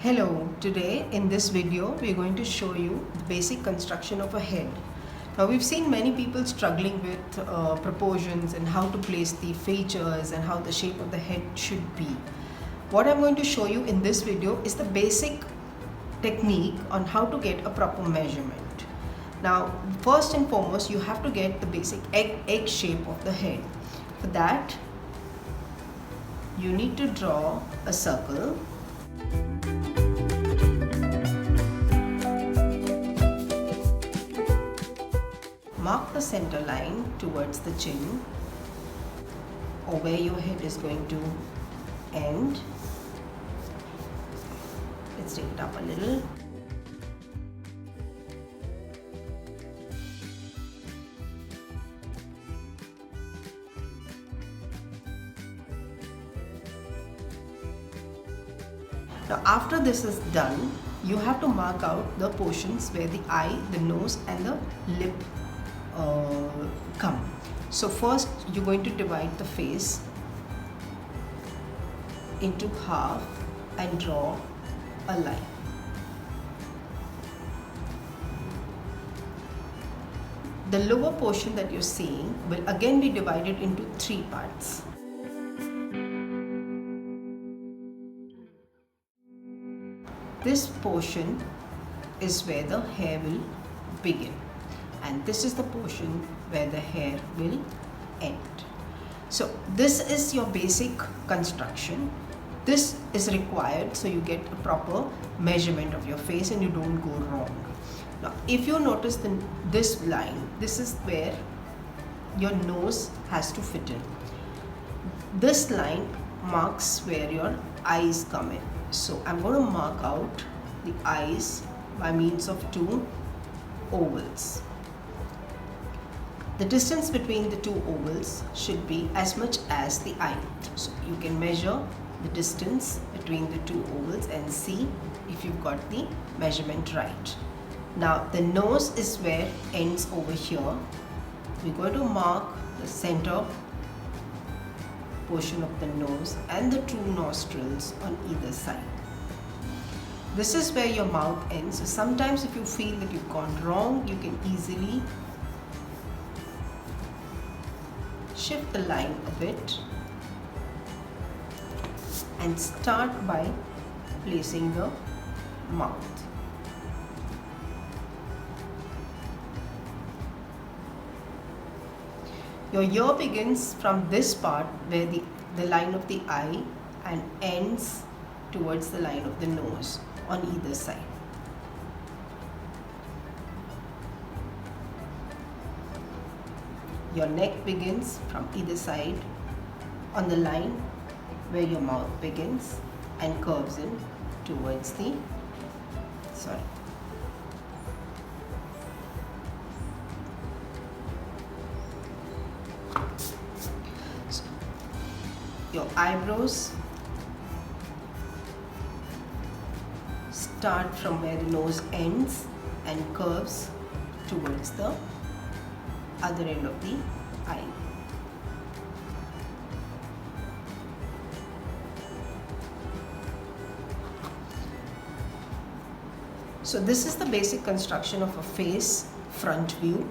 Hello, today in this video we are going to show you the basic construction of a head. Now we've seen many people struggling with proportions and how to place the features and how the shape of the head should be. What I'm going to show you in this video is the basic technique on how to get a proper measurement. Now first and foremost you have to get the basic egg shape of the head. For that you need to draw a circle. Mark the center line towards the chin or where your head is going to end. Let's take it up a little. Now after this is done, you have to mark out the portions where the eye, the nose and the lip come. So first you're going to divide the face into half and draw a line. The lower portion that you're seeing will again be divided into three parts. This portion is where the hair will begin, and this is the portion where the hair will end. So this is your basic construction. This is required so you get a proper measurement of your face and you don't go wrong. Now if you notice this line, this is where your nose has to fit in. This line marks where your eyes come in. So I'm going to mark out the eyes by means of two ovals. The distance between the two ovals should be as much as the eye. So you can measure the distance between the two ovals and see if you've got the measurement right. Now the nose is where it ends over here. We're going to mark the center portion of the nose and the two nostrils on either side. This is where your mouth ends. So sometimes if you feel that you've gone wrong, you can easily shift the line a bit and start by placing the mouth. Your ear begins from this part where the line of the eye and ends towards the line of the nose on either side. Your neck begins from either side on the line where your mouth begins and curves in towards the your eyebrows start from where the nose ends and curves towards the other end of the eye. So this is the basic construction of a face front view.